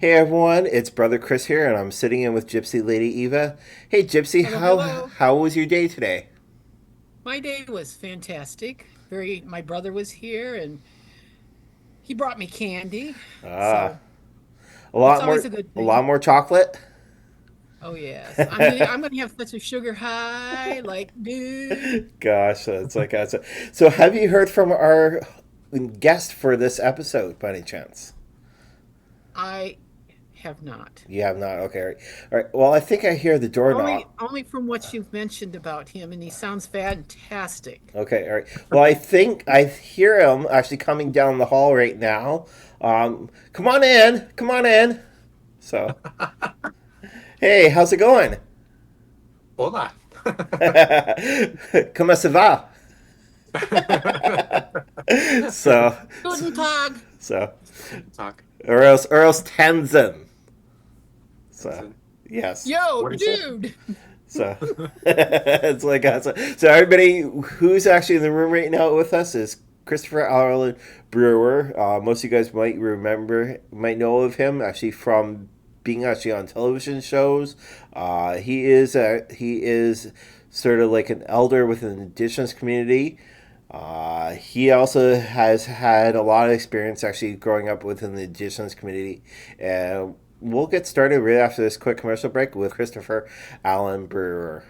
Hey everyone, it's Brother Chris here, and I'm sitting in with Gypsy Lady Eva. Hey Gypsy, Hello, how hello. how was your day today? My day was fantastic. My brother was here and he brought me candy. Ah, So a it's lot always more, a good a lot thing. more chocolate. Oh yes. I'm gonna have such a sugar high, like, dude. Gosh, it's like that. So, have you heard from our guest for this episode by any chance? I have not. You have not. Okay, all right. Well, I think I hear the door knock. Only from what you've mentioned about him, and he sounds fantastic. Okay, all right. Well, I think I hear him actually coming down the hall right now. Come on in. Come on in. So, hey, how's it going? Hola. Comment ça va? So, Guten Tag. so, Talk. or else Tenzin. So, Vincent. yes. Yo, What is it? dude. So, it's like so. Everybody who's actually in the room right now with us is Christopher Allen Brewer. Most of you guys might know of him actually from being actually on television shows. He is sort of like an elder within the Indigenous community. He also has had a lot of experience actually growing up within the Indigenous community. And we'll get started right after this quick commercial break with Christopher Allen Brewer.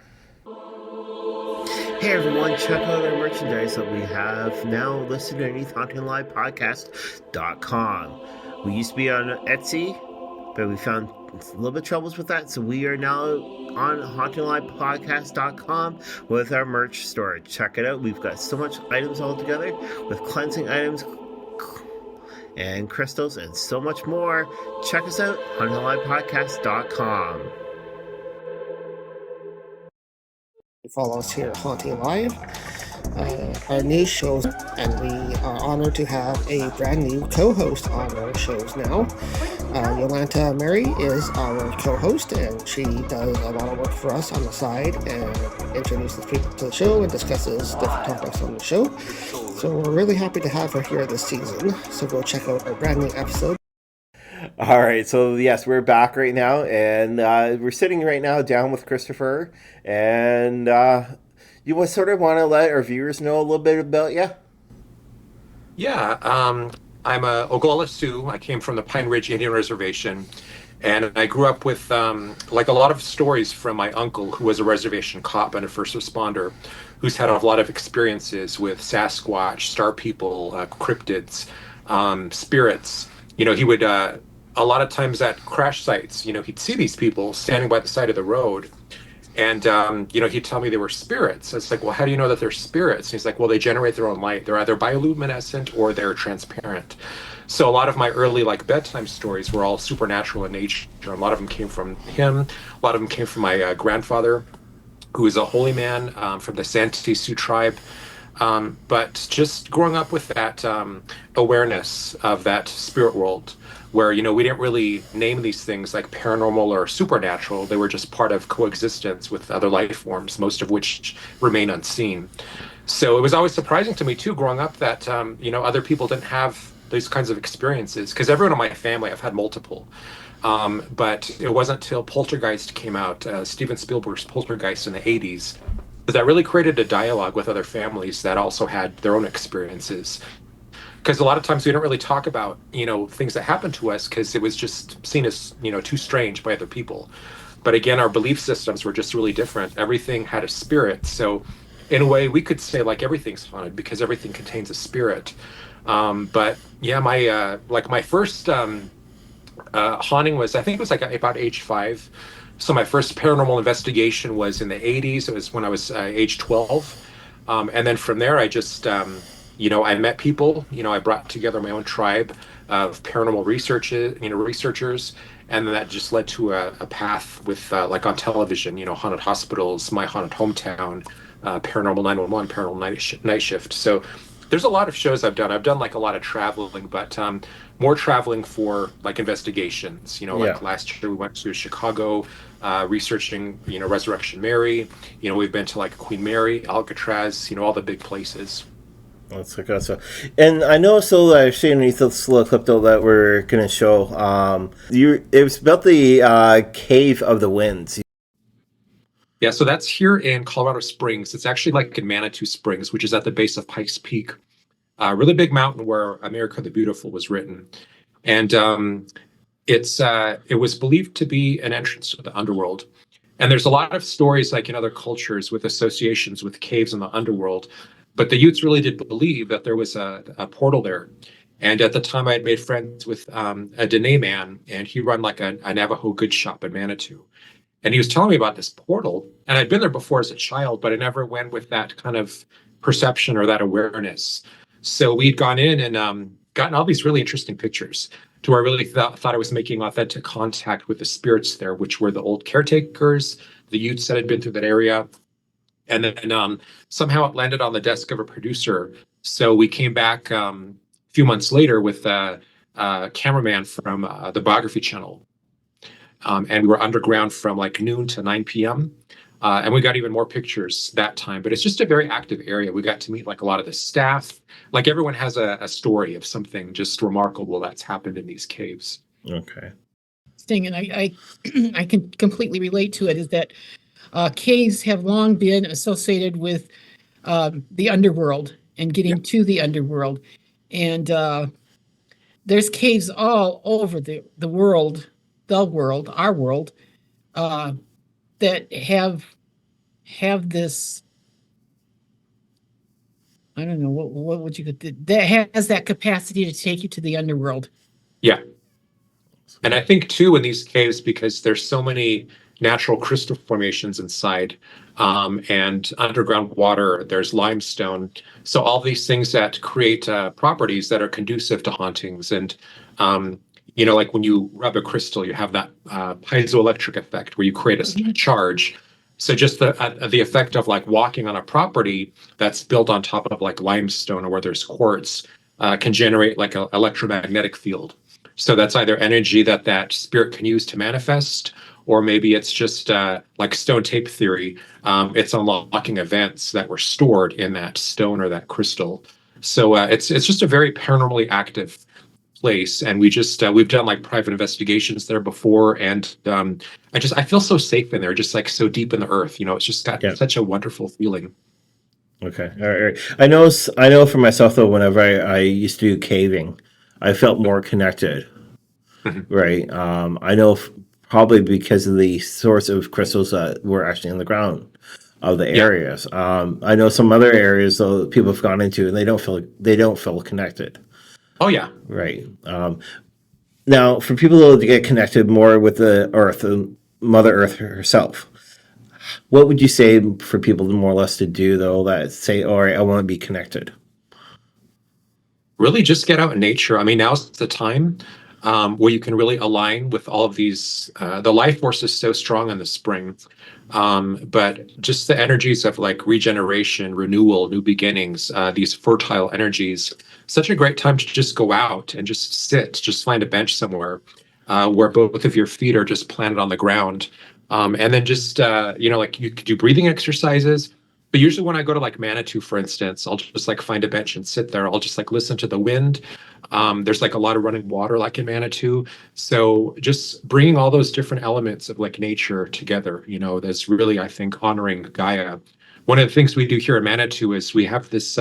Hey everyone, check out our merchandise that we have now listed underneath HauntingLivePodcast.com. We used to be on Etsy, but we found a little bit troubles with that, so we are now on HauntingLivePodcast.com with our merch store. Check it out. We've got so much items all together with cleansing items and crystals and so much more. Check us out, HauntingLivePodcast.com. Follow us here at Haunting Live, our new shows, and we are honored to have a brand new co-host on our shows now. Yolanta Mary is our co-host, and she does a lot of work for us on the side and introduces people to the show and discusses different topics on the show. So we're really happy to have her here this season. So go check out our brand new episode. All right, so yes, we're back right now, and we're sitting right now down with Christopher, and you would sort of want to let our viewers know a little bit about you. Yeah, I'm a Oglala Sioux. I came from the Pine Ridge Indian Reservation, and I grew up with like a lot of stories from my uncle, who was a reservation cop and a first responder, who's had a lot of experiences with Sasquatch, star people, cryptids, spirits. He would a lot of times at crash sites, he'd see these people standing by the side of the road. And he'd tell me they were spirits. It's like, well, how do you know that they're spirits? And he's like, well, they generate their own light. They're either bioluminescent or they're transparent. So a lot of my early like bedtime stories were all supernatural in nature. A lot of them came from him. A lot of them came from my grandfather, who is a holy man from the Santee Sioux tribe. But just growing up with that awareness of that spirit world, where we didn't really name these things like paranormal or supernatural. They were just part of coexistence with other life forms, most of which remain unseen. So it was always surprising to me too, growing up, that other people didn't have these kinds of experiences. Because everyone in my family, I've had multiple. But it wasn't until Poltergeist came out, Steven Spielberg's Poltergeist in the 80s, that really created a dialogue with other families that also had their own experiences. Because a lot of times we don't really talk about things that happen to us because it was just seen as too strange by other people. But again, our belief systems were just really different. Everything had a spirit. So in a way we could say like everything's haunted because everything contains a spirit. But yeah, my first haunting was, I think it was like about age 5. So my first paranormal investigation was in the 80s. It was when I was age 12. And then from there, I just, I met people. I brought together my own tribe of paranormal researchers. And then that just led to a path with, like on television, Haunted Hospitals, My Haunted Hometown, Paranormal 911, Paranormal Night Shift. So there's a lot of shows I've done. I've done like a lot of traveling, but more traveling for like investigations. Yeah. Like last year we went to Chicago, researching, Resurrection Mary. We've been to like Queen Mary, Alcatraz, all the big places. That's like awesome. And I know, so I've seen underneath this little clip though that we're gonna show. It was about the Cave of the Winds. Yeah, so that's here in Colorado Springs. It's actually like in Manitou Springs, which is at the base of Pikes Peak, a really big mountain where America the Beautiful was written. And it was believed to be an entrance to the underworld. And there's a lot of stories, like in other cultures, with associations with caves in the underworld. But the Utes really did believe that there was a portal there. And at the time, I had made friends with a Dene man, and he run like a Navajo goods shop in Manitou. And he was telling me about this portal, and I'd been there before as a child, but I never went with that kind of perception or that awareness. So we'd gone in and gotten all these really interesting pictures to where I really thought I was making authentic contact with the spirits there, which were the old caretakers, the Utes that had been through that area. And then somehow it landed on the desk of a producer. So we came back a few months later with a cameraman from the Biography Channel. And we were underground from like noon to 9 p.m. And we got even more pictures that time. But it's just a very active area. We got to meet like a lot of the staff. Like everyone has a story of something just remarkable that's happened in these caves. Okay. Thing, and I I can completely relate to it, is that caves have long been associated with the underworld and getting to the underworld. And there's caves all over the world, our world, that have this, I don't know, what would you, that has that capacity to take you to the underworld. Yeah. And I think too in these caves, because there's so many natural crystal formations inside, and underground water, there's limestone. So all these things that create properties that are conducive to hauntings. And like when you rub a crystal, you have that piezoelectric effect where you create a charge. So just the effect of like walking on a property that's built on top of like limestone or where there's quartz can generate like an electromagnetic field. So that's either energy that spirit can use to manifest, or maybe it's just like stone tape theory. It's unlocking events that were stored in that stone or that crystal. So it's just a very paranormally active place, and we've done like private investigations there before, and I feel so safe in there, just like so deep in the earth. It's just got such a wonderful feeling. Okay, all right. I know for myself though, whenever I used to do caving, I felt more connected. Mm-hmm. Right. I know probably because of the source of crystals that were actually in the ground of the areas. I know some other areas though people have gone into and they don't feel connected. Oh yeah. Right. Now for people to get connected more with the earth, Mother Earth herself, what would you say for people to more or less to do though that say, all right, I want to be connected? Really just get out in nature. I mean, now's the time where you can really align with all of these. The life force is so strong in the spring, but just the energies of like regeneration, renewal, new beginnings, these fertile energies. Such a great time to just go out and just sit, just find a bench somewhere where both of your feet are just planted on the ground. And then just, like you could do breathing exercises. But usually when I go to like Manitou, for instance, I'll just like find a bench and sit there. I'll just like listen to the wind. There's like a lot of running water like in Manitou. So just bringing all those different elements of like nature together, that's really, I think, honoring Gaia. One of the things we do here in Manitou is we have these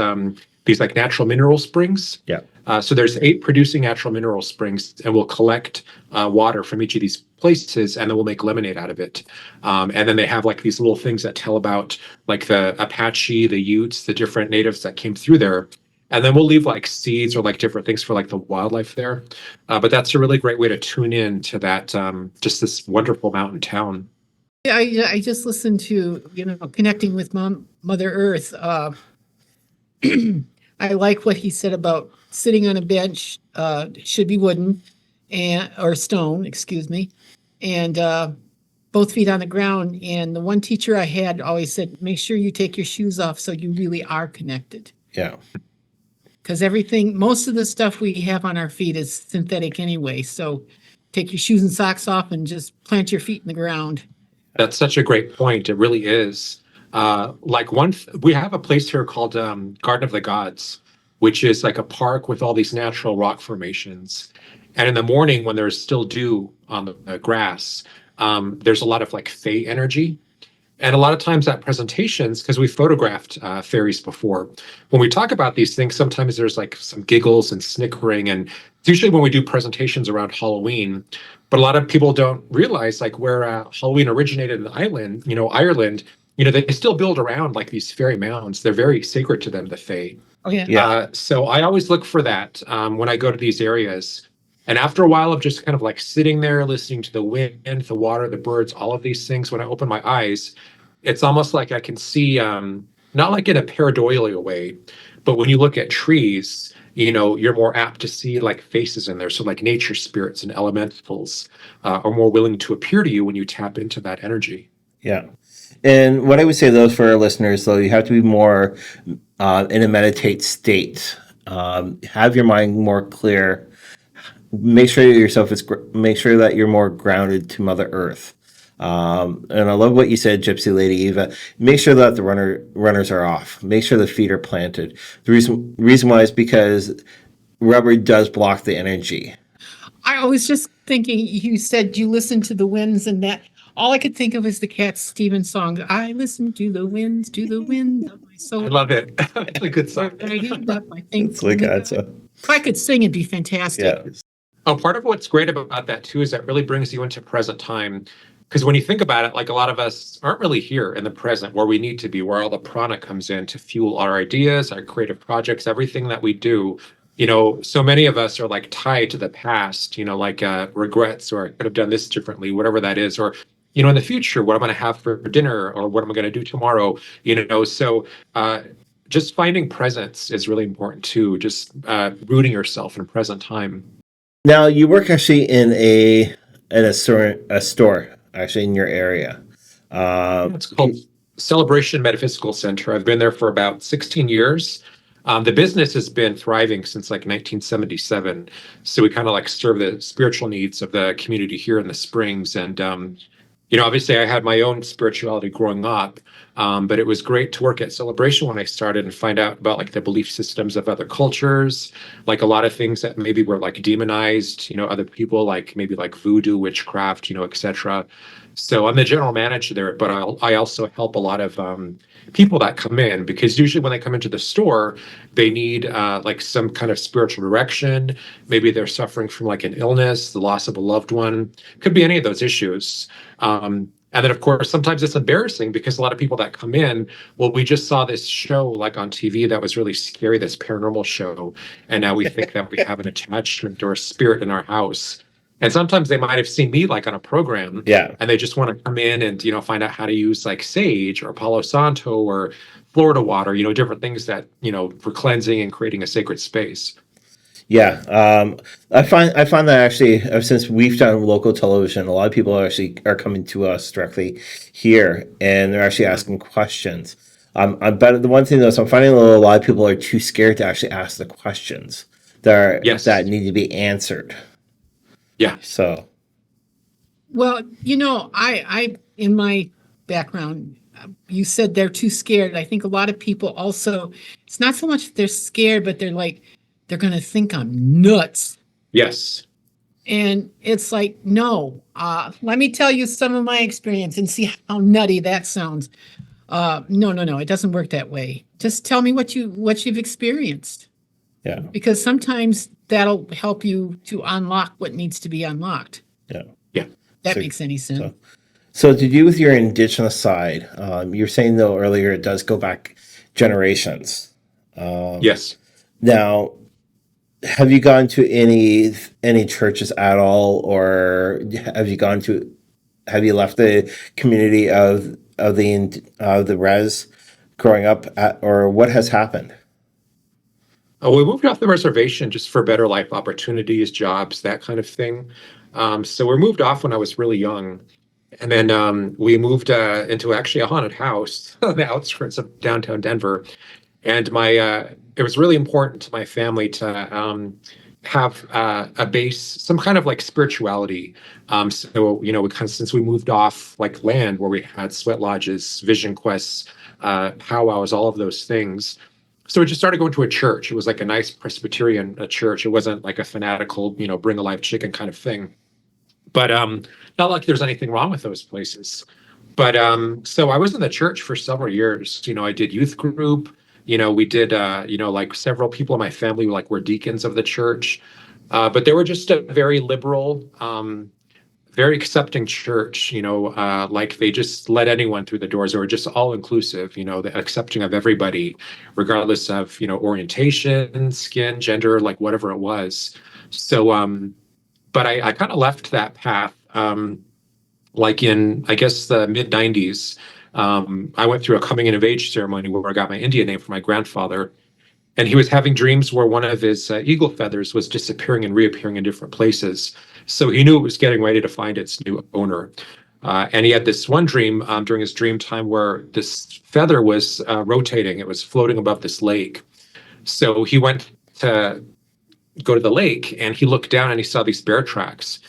like natural mineral springs. Yeah. So there's 8 producing natural mineral springs, and we'll collect water from each of these places, and then we'll make lemonade out of it. And then they have like these little things that tell about like the Apache, the Utes, the different natives that came through there. And then we'll leave like seeds or like different things for like the wildlife there. But that's a really great way to tune in to that, just this wonderful mountain town. Yeah, I just listened to, connecting with Mother Earth. I like what he said about sitting on a bench, should be wooden or stone, excuse me, and both feet on the ground. And the one teacher I had always said, make sure you take your shoes off so you really are connected. Yeah. Because most of the stuff we have on our feet is synthetic anyway. So take your shoes and socks off and just plant your feet in the ground. That's such a great point. It really is. We have a place here called Garden of the Gods. which is like a park with all these natural rock formations. And in the morning, when there's still dew on the grass, there's a lot of like fey energy. And a lot of times at presentations, because we photographed fairies before, when we talk about these things, sometimes there's like some giggles and snickering. And it's usually when we do presentations around Halloween. But a lot of people don't realize like where Halloween originated in Ireland, Ireland, they still build around like these fairy mounds. They're very sacred to them, the fae. Oh yeah. Yeah. So I always look for that when I go to these areas. And after a while of just kind of like sitting there, listening to the wind, the water, the birds, all of these things, when I open my eyes, it's almost like I can see, not like in a pareidolia way, but when you look at trees, you're more apt to see like faces in there. So like nature spirits and elementals are more willing to appear to you when you tap into that energy. Yeah. And what I would say, though, for our listeners, though, you have to be more in a meditate state. Have your mind more clear. Make sure make sure that you're more grounded to Mother Earth. And I love what you said, Gypsy Lady Eva. Make sure that the runners are off. Make sure the feet are planted. The reason why is because rubber does block the energy. I was just thinking, you said you listen to the winds and that. All I could think of is the Cat Stevens song. I listen to the winds of my soul. I love it. It's a good song. It's like that. So. If I could sing, it'd be fantastic. Yeah. Oh, part of what's great about that too is that really brings you into present time. Because when you think about it, like a lot of us aren't really here in the present where we need to be, where all the prana comes in to fuel our ideas, our creative projects, everything that we do. So many of us are like tied to the past, like regrets, or I could have done this differently, whatever that is, or in the future, what I'm going to have for dinner, or what am I going to do tomorrow, So just finding presence is really important too. Just rooting yourself in present time. Now you work actually in a store actually in your area. It's called Celebration Metaphysical Center. I've been there for about 16 years. The business has been thriving since like 1977. So we kind of like serve the spiritual needs of the community here in the Springs. And obviously I had my own spirituality growing up, but it was great to work at Celebration when I started and find out about like the belief systems of other cultures, like a lot of things that maybe were like demonized, other people, like maybe like voodoo, witchcraft, etc. So I'm the general manager there, but I also help a lot of people that come in, because usually when they come into the store, they need like some kind of spiritual direction. Maybe they're suffering from like an illness, the loss of a loved one, could be any of those issues. And then, of course, sometimes it's embarrassing because a lot of people that come in, well, we just saw this show like on TV that was really scary, this paranormal show. And now we think that we have an attachment or a spirit in our house. And sometimes they might have seen me like on a program. Yeah. And they just want to come in and, find out how to use like sage or Palo Santo or Florida water, different things that, for cleansing and creating a sacred space. Yeah, I find that actually, since we've done local television, a lot of people are coming to us directly here, and they're actually asking questions. But the one thing though is I'm finding a lot of people are too scared to actually ask the questions that need to be answered. Yeah. So. Well, I in my background, you said they're too scared. I think a lot of people also, it's not so much they're scared, but they're like, they're going to think I'm nuts. Yes. And it's like, no, let me tell you some of my experience and see how nutty that sounds. No, it doesn't work that way. Just tell me what you've experienced. Yeah. Because sometimes that'll help you to unlock what needs to be unlocked. Yeah. Yeah. That makes any sense. So to do with your Indigenous side, you were saying though earlier it does go back generations. Yes. Now, have you gone to any churches at all, or have you left the community of the res growing up, or what has happened? Oh, we moved off the reservation just for better life opportunities, jobs, that kind of thing. So we moved off when I was really young. And then we moved into actually a haunted house on the outskirts of downtown Denver. And it was really important to my family to have a base, some kind of like spirituality. So, we kind of, since we moved off like land where we had sweat lodges, vision quests, powwows, all of those things. So I just started going to a church. It was like a nice Presbyterian church. It wasn't like a fanatical, bring a live chicken kind of thing. But not like there's anything wrong with those places. But so I was in the church for several years. I did youth group. We did, like several people in my family like were deacons of the church. But they were just a very liberal, very accepting church. Like they just let anyone through the doors. They were just all inclusive. The accepting of everybody, regardless of orientation, skin, gender, like whatever it was. So, but I kind of left that path. Like in, I guess, the mid 90s, I went through a coming of age ceremony where I got my Indian name from my grandfather. And he was having dreams where one of his eagle feathers was disappearing and reappearing in different places. So he knew it was getting ready to find its new owner. And he had this one dream during his dream time where this feather was rotating. It was floating above this lake. So he went to go to the lake and he looked down and he saw these bear tracks.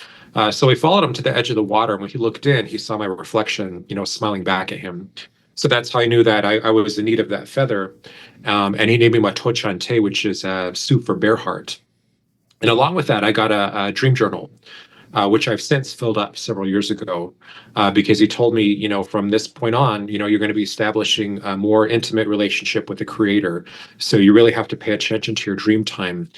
So he followed him to the edge of the water. And when he looked in, he saw my reflection, smiling back at him. So that's how I knew that I was in need of that feather. And he named me Matochante, which is Sioux for bear heart. And along with that, I got a dream journal, which I've since filled up several years ago, because he told me, from this point on, you're going to be establishing a more intimate relationship with the creator. So you really have to pay attention to your dream time.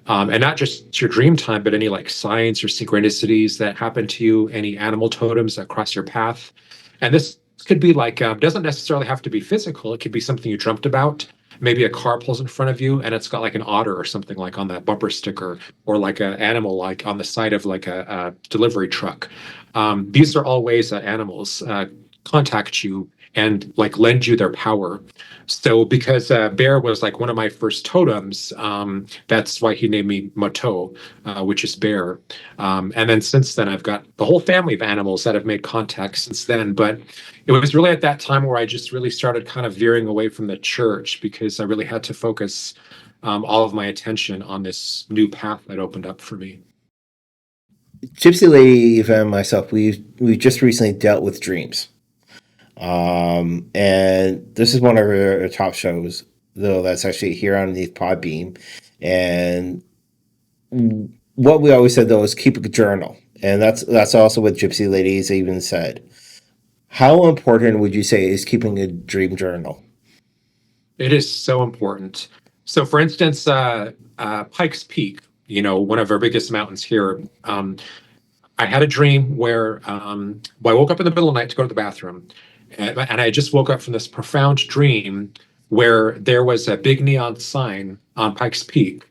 And not just your dream time, but any like signs or synchronicities that happen to you, any animal totems that cross your path. And this could be like, doesn't necessarily have to be physical. It could be something you dreamt about. Maybe a car pulls in front of you and it's got like an otter or something like on that bumper sticker, or like an animal like on the side of like a delivery truck. These are all ways that animals contact you and like lend you their power. So because bear was like one of my first totems, that's why he named me Mato, which is bear. And then since then, I've got the whole family of animals that have made contact since then. But it was really at that time where I just really started kind of veering away from the church because I really had to focus all of my attention on this new path that opened up for me. Gypsy Lady, Eva, and myself, we just recently dealt with dreams. And this is one of our top shows, though, that's actually here underneath Podbeam. And what we always said, though, is keep a journal. And that's also what Gypsy Ladies even said. How important would you say is keeping a dream journal? It is so important. So, for instance, Pikes Peak, one of our biggest mountains here, I had a dream where I woke up in the middle of the night to go to the bathroom. And I just woke up from this profound dream where there was a big neon sign on Pikes Peak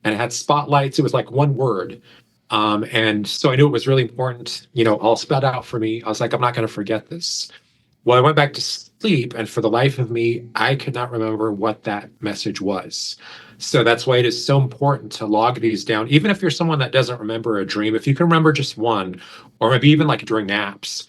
and it had spotlights. It was like one word. And so I knew it was really important, all spelled out for me. I was like, I'm not going to forget this. Well, I went back to sleep, and for the life of me, I could not remember what that message was. So that's why it is so important to log these down. Even if you're someone that doesn't remember a dream, if you can remember just one, or maybe even like during naps,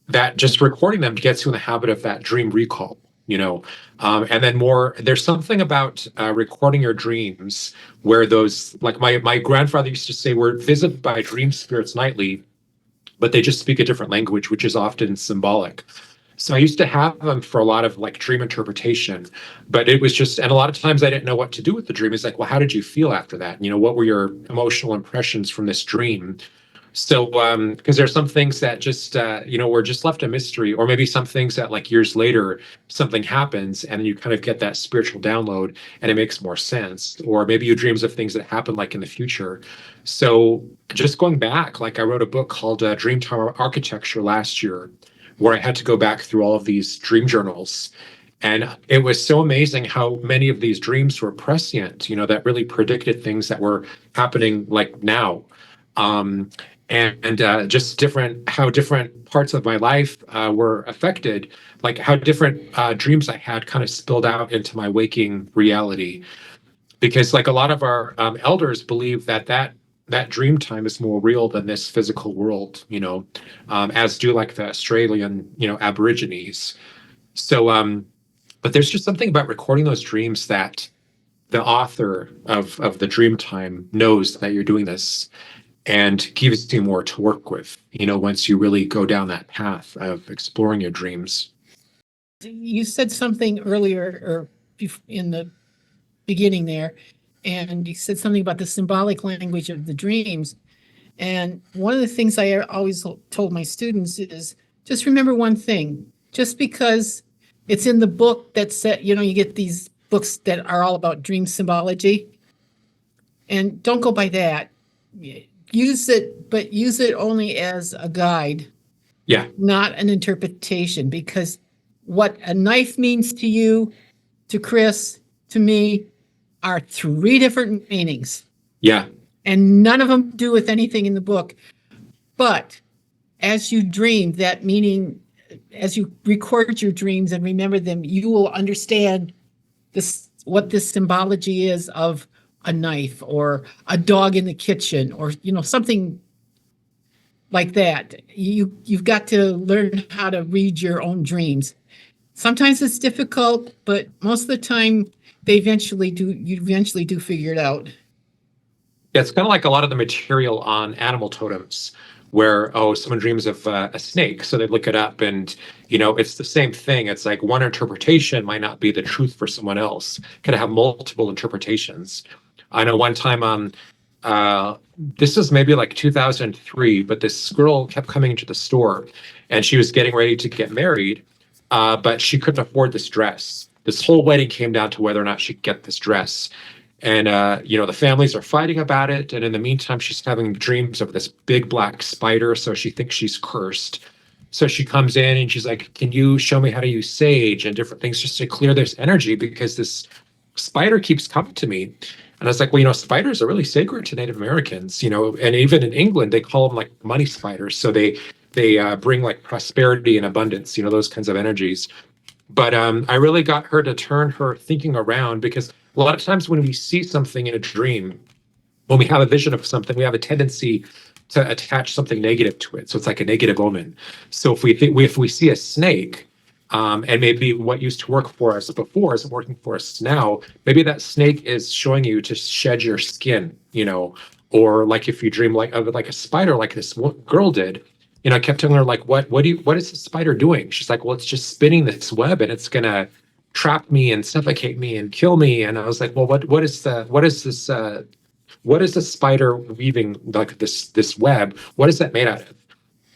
that just recording them gets you in the habit of that dream recall, and then there's something about recording your dreams where those, like my grandfather used to say, we're visited by dream spirits nightly, but they just speak a different language, which is often symbolic. So I used to have them for a lot of like dream interpretation, but it was just, and a lot of times I didn't know what to do with the dream. It's like, well, how did you feel after that? What were your emotional impressions from this dream? So, because there's some things that just, were just left a mystery, or maybe some things that like years later, something happens and you kind of get that spiritual download and it makes more sense. Or maybe you dreams of things that happen like in the future. So just going back, like I wrote a book called Dreamtime Architecture last year, where I had to go back through all of these dream journals. And it was so amazing how many of these dreams were prescient, that really predicted things that were happening like now. And just how different parts of my life were affected, like how different dreams I had kind of spilled out into my waking reality. Because like a lot of our elders believe that dream time is more real than this physical world, as do like the Australian, Aborigines. So, but there's just something about recording those dreams that the author of the dream time knows that you're doing this, and gives you more to work with, once you really go down that path of exploring your dreams. You said something earlier, or a in the beginning there, and you said something about the symbolic language of the dreams. And one of the things I always told my students is just remember one thing. Just because it's in the book that said, you get these books that are all about dream symbology, and don't go by that. Use it, but use it only as a guide. Yeah. Not an interpretation, because what a knife means to you, to Chris, to me, are three different meanings. Yeah. And none of them do with anything in the book. But as you dream, that meaning, as you record your dreams and remember them, you will understand what this symbology is of a knife or a dog in the kitchen, or something like that. You've got to learn how to read your own dreams. Sometimes it's difficult, but most of the time you eventually do figure it out. Yeah, it's kind of like a lot of the material on animal totems where, someone dreams of a snake, so they look it up, and it's the same thing. It's like one interpretation might not be the truth for someone else. Can have multiple interpretations. I know one time this is maybe like 2003, but this girl kept coming into the store, and she was getting ready to get married, but she couldn't afford this dress. This whole wedding came down to whether or not she could get this dress. And, the families are fighting about it. And in the meantime, she's having dreams of this big black spider. So she thinks she's cursed. So she comes in and she's like, can you show me how to use sage and different things just to clear this energy? Because this spider keeps coming to me. And I was like, well, spiders are really sacred to Native Americans, and even in England, they call them like money spiders. So they bring like prosperity and abundance, those kinds of energies. But I really got her to turn her thinking around, because a lot of times when we see something in a dream, when we have a vision of something, we have a tendency to attach something negative to it. So it's like a negative omen. So if we see a snake, and maybe what used to work for us before isn't working for us now, maybe that snake is showing you to shed your skin, or like if you dream like a spider, like this girl did. I kept telling her, like, what is the spider doing? She's like, well, it's just spinning this web, and it's gonna trap me and suffocate me and kill me. And I was like, well, what is the spider weaving, like this web? What is that made out of?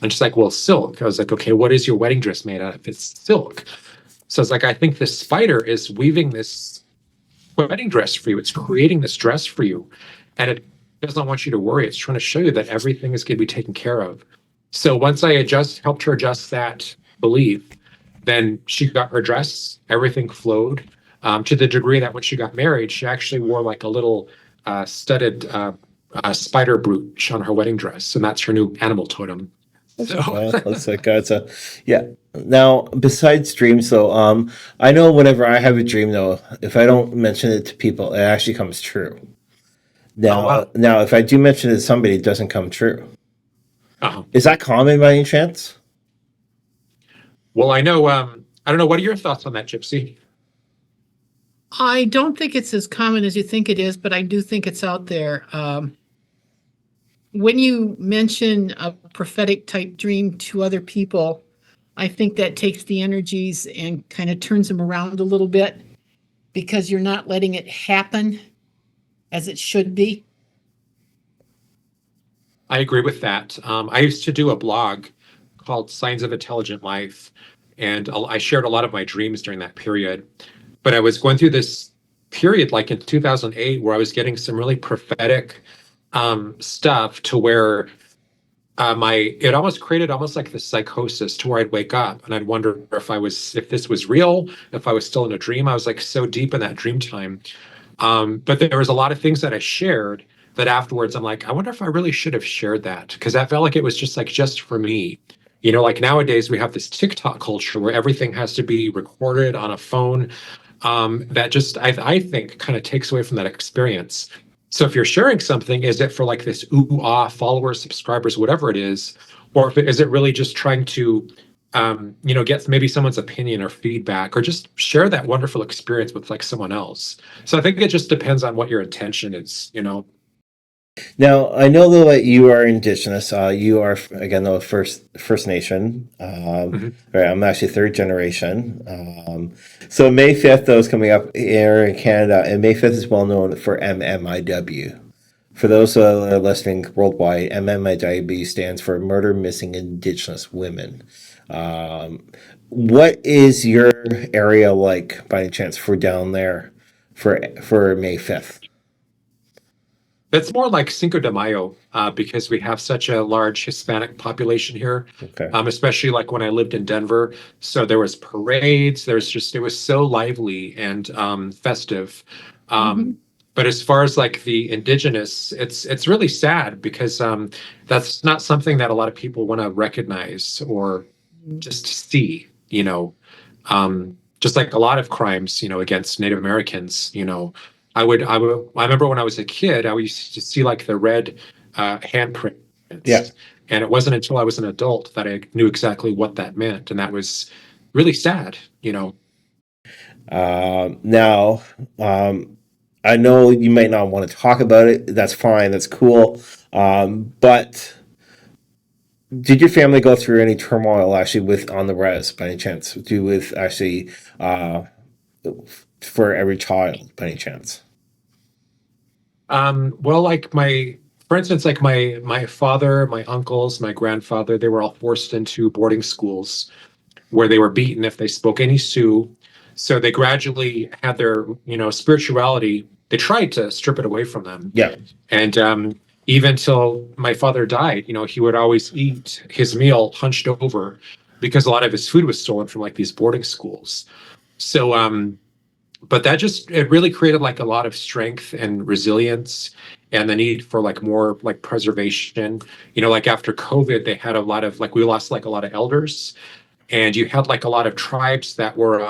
And she's like, well, silk. I was like, okay, what is your wedding dress made out of? It's silk. So it's like, I think the spider is weaving this wedding dress for you. It's creating this dress for you. And it does not want you to worry. It's trying to show you that everything is going to be taken care of. So once I helped her adjust that belief, then she got her dress, everything flowed, to the degree that when she got married, she actually wore like a little studded spider brooch on her wedding dress. And that's her new animal totem. Well, looks like yeah. Now, besides dreams, though, I know whenever I have a dream, though, if I don't mention it to people, it actually comes true. Now, Now, if I do mention it to somebody, it doesn't come true. Uh-huh. Is that common by any chance? Well, I know. I don't know. What are your thoughts on that, Gypsy? I don't think it's as common as you think it is, but I do think it's out there. When you mention a prophetic type dream to other people, I think that takes the energies and kind of turns them around a little bit, because you're not letting it happen as it should be. I agree with that. I used to do a blog called Signs of Intelligent Life, and I shared a lot of my dreams during that period. But I was going through this period like in 2008 where I was getting some really prophetic stuff, to where it almost created like this psychosis, to where I'd wake up and I'd wonder if this was real, if I was still in a dream. I was like so deep in that dream time. But there was a lot of things that I shared that afterwards I'm like, I wonder if I really should have shared that, because I felt like it was just for me. Like nowadays we have this TikTok culture where everything has to be recorded on a phone. That just, I think, kind of takes away from that experience. So if you're sharing something, is it for like this ooh-ah, followers, subscribers, whatever it is, or is it really just trying to, get maybe someone's opinion or feedback, or just share that wonderful experience with like someone else? So I think it just depends on what your intention is. Now, I know though that you are Indigenous. You are again the First Nation. Mhm. Right, I'm actually third generation. So May 5th, though, is coming up here in Canada, and May 5th is well known for MMIW. For those that are listening worldwide, MMIW stands for Murder Missing Indigenous Women. Um, what is your area like, by any chance, for down there for May 5th? It's more like Cinco de Mayo because we have such a large Hispanic population here, Okay. especially like when I lived in Denver. So there was parades. It was so lively and festive. Mhm. But as far as like the indigenous, it's really sad because that's not something that a lot of people want to recognize or just see, just like a lot of crimes, against Native Americans, I remember when I was a kid, I used to see like the red Yeah. handprints. And it wasn't until I was an adult that I knew exactly what that meant. And that was really sad. Now, I know you might not want to talk about it. That's fine. That's cool. But did your family go through any turmoil actually with on the res by any chance? Do with actually for every child by any chance? Well, for instance, like my father, my uncles, my grandfather, they were all forced into boarding schools where they were beaten if they spoke any Sioux. So they gradually had their, spirituality. They tried to strip it away from them. Yeah. And even till my father died, he would always eat his meal hunched over because a lot of his food was stolen from like these boarding schools. So, but that just, it really created like a lot of strength and resilience and the need for like more like preservation. Like after COVID, they had a lot of like, we lost like a lot of elders and you had like a lot of tribes that were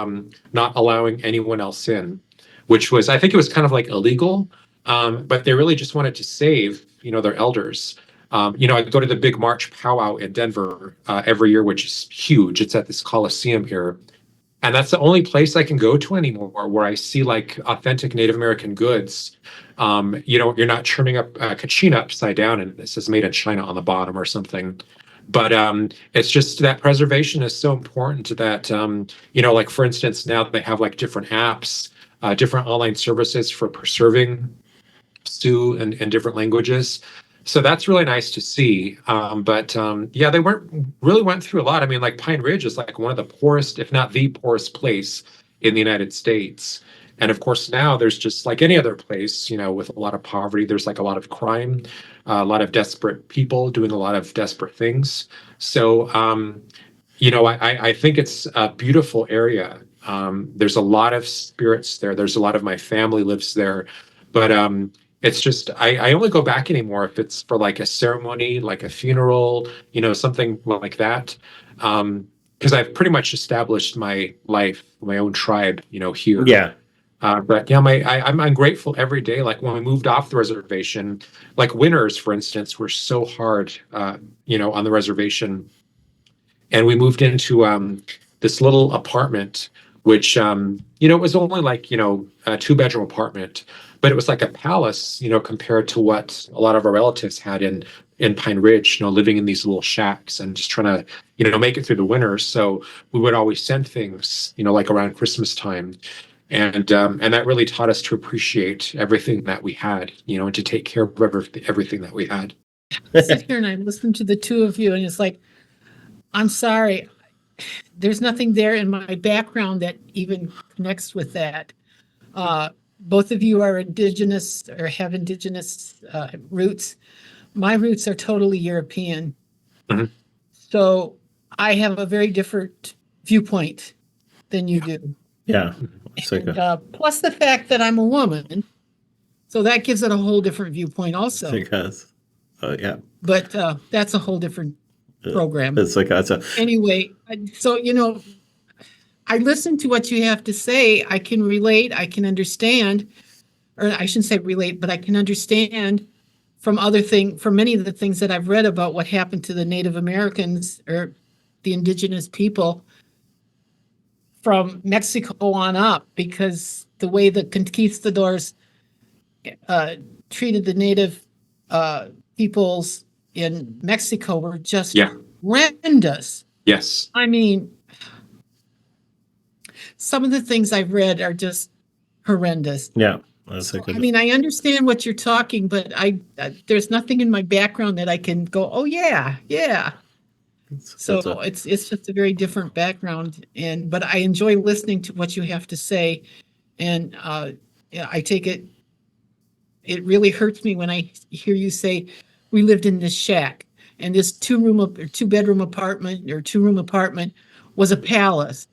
not allowing anyone else in, which was I think it was kind of like illegal, but they really just wanted to save their elders. I go to the big March powwow in Denver every year, which is huge. It's at this Coliseum here, and that's the only place I can go to anymore where I see like authentic Native American goods. You're not churning up kachina upside down and it says made in China on the bottom or something. But it's just that preservation is so important that like for instance, now they have like different apps, different online services for preserving Sioux and different languages. So that's really nice to see. But yeah, they weren't really went through a lot. I mean, like Pine Ridge is like one of the poorest, if not the poorest place in the United States. And of course, now there's just like any other place, with a lot of poverty, there's like a lot of crime, a lot of desperate people doing a lot of desperate things. So, I think it's a beautiful area. There's a lot of spirits there. There's a lot of my family lives there. But it's just I only go back anymore if it's for like a ceremony, like a funeral, something like that. Because I've pretty much established my life, my own tribe, here. Yeah. But yeah, I'm grateful every day. Like when we moved off the reservation, like winters, for instance, were so hard, on the reservation, and we moved into this little apartment, which it was only like a two-bedroom apartment, but it was like a palace, compared to what a lot of our relatives had in Pine Ridge, living in these little shacks and just trying to make it through the winter. So we would always send things, like around Christmas time. And that really taught us to appreciate everything that we had, and to take care of everything that we had. Sit here and I listen to the two of you, and it's like, I'm sorry, there's nothing there in my background that even connects with that. Both of you are Indigenous or have Indigenous roots. My roots are totally European. Mhm. So I have a very different viewpoint than you do. Yeah. So good. Plus the fact that I'm a woman. So that gives it a whole different viewpoint also. Because, yeah. But that's a whole different program. It's like that's a Anyway, so I listen to what you have to say. I can relate. I can understand, or I shouldn't say relate, but I can understand from many of the things that I've read about what happened to the Native Americans or the indigenous people from Mexico on up, because the way the conquistadors treated the native peoples in Mexico were just Yeah. horrendous. Yes. I mean, some of the things I've read are just horrendous. Yeah. That's So, a good. I mean, I understand what you're talking, but there's nothing in my background that I can go, oh yeah, yeah. So it's just a very different background, but I enjoy listening to what you have to say, and yeah, I take it. It really hurts me when I hear you say we lived in this shack, and this two bedroom apartment or 2 room apartment was a palace.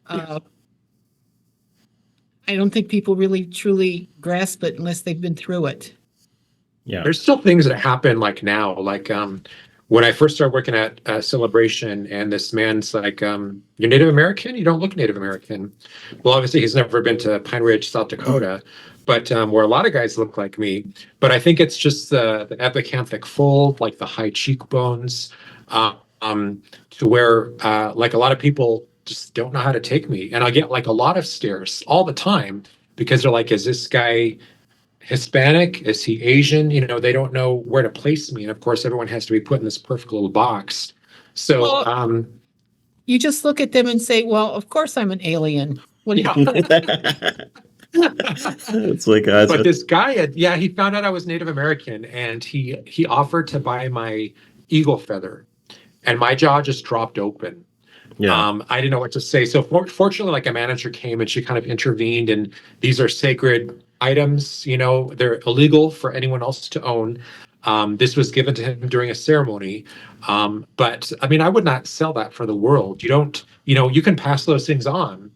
I don't think people really truly grasp it unless they've been through it. Yeah. There's still things that happen like now, like when I first started working at Celebration, and this man's like, "You're Native American? You don't look Native American." Well, obviously he's never been to Pine Ridge, South Dakota, but where a lot of guys look like me. But I think it's just the epicanthic fold, like the high cheekbones, to where like a lot of people just don't know how to take me, and I get like a lot of stares all the time because they're like, "Is this guy Hispanic? Is he Asian?" You know, they don't know where to place me. And of course, everyone has to be put in this perfect little box. So, Well, you just look at them and say, well, of course I'm an alien. What do you It's like but this guy, he found out I was Native American, and he offered to buy my eagle feather, and my jaw just dropped open. yeah. I didn't know what to say. So fortunately, like a manager came and she kind of intervened, and these are sacred items, you know, they're illegal for anyone else to own. This was given to him during a ceremony. But I mean, I would not sell that for the world. You don't, you know, you can pass those things on,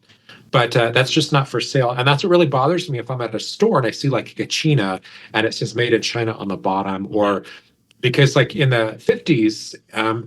but that's just not for sale. And that's what really bothers me if I'm at a store and I see like a Kachina and it says made in China on the bottom, or because like in the 50s,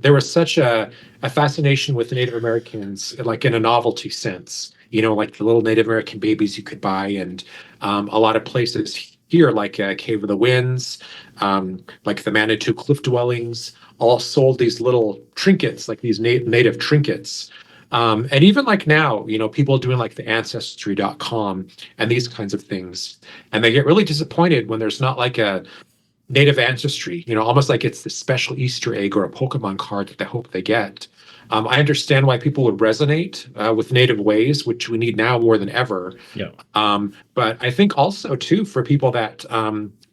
there was such a fascination with the Native Americans, like in a novelty sense, you know, like the little Native American babies you could buy. And a lot of places here, like Cave of the Winds, like the Manitou Cliff Dwellings, all sold these little trinkets, like these native trinkets. And even like now, you know, people doing like the ancestry.com and these kinds of things. And they get really disappointed when there's not like a native ancestry, you know, almost like it's the special Easter egg or a Pokemon card that they hope they get. I understand why people would resonate with native ways, which we need now more than ever. Yeah. But I think also too for people that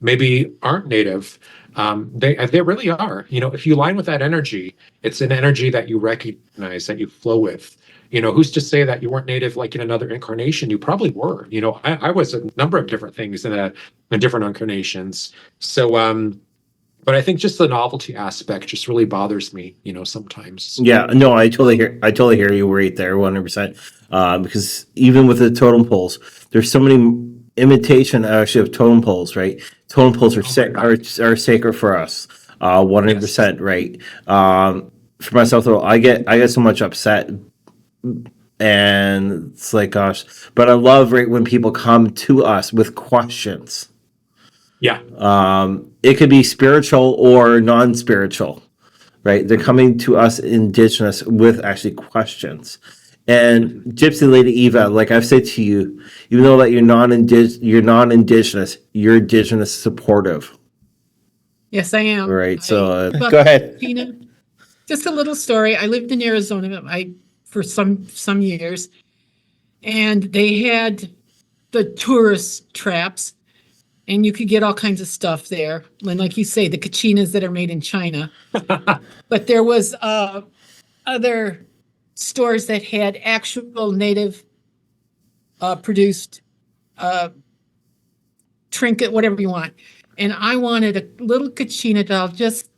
maybe aren't native, they really are. You know, if you align with that energy, it's an energy that you recognize, that you flow with. You know, who's to say that you weren't native like in another incarnation? You probably were. You know, I was a number of different things in different incarnations. So, but I think just the novelty aspect just really bothers me, you know, sometimes. Yeah, no, I totally hear you right there, 100%. Because even with the totem poles, there's so many imitation actually of totem poles, right? Totem poles are sacred for us, 100%, right? For myself though, I get so much upset, and it's like, gosh, but I love right when people come to us with questions. Yeah. It could be spiritual or non-spiritual, right? They're coming to us Indigenous with actually questions. And Gypsy Lady Eva, like I've said to you, even though that you're non-Indigenous, you're Indigenous supportive. Yes, I am. Right. So go ahead. Tina, just a little story. I lived in Arizona for some years, and they had the tourist traps, and you could get all kinds of stuff there. And like you say, the kachinas that are made in China. But there was other stores that had actual native produced trinket, whatever you want. And I wanted a little kachina doll, just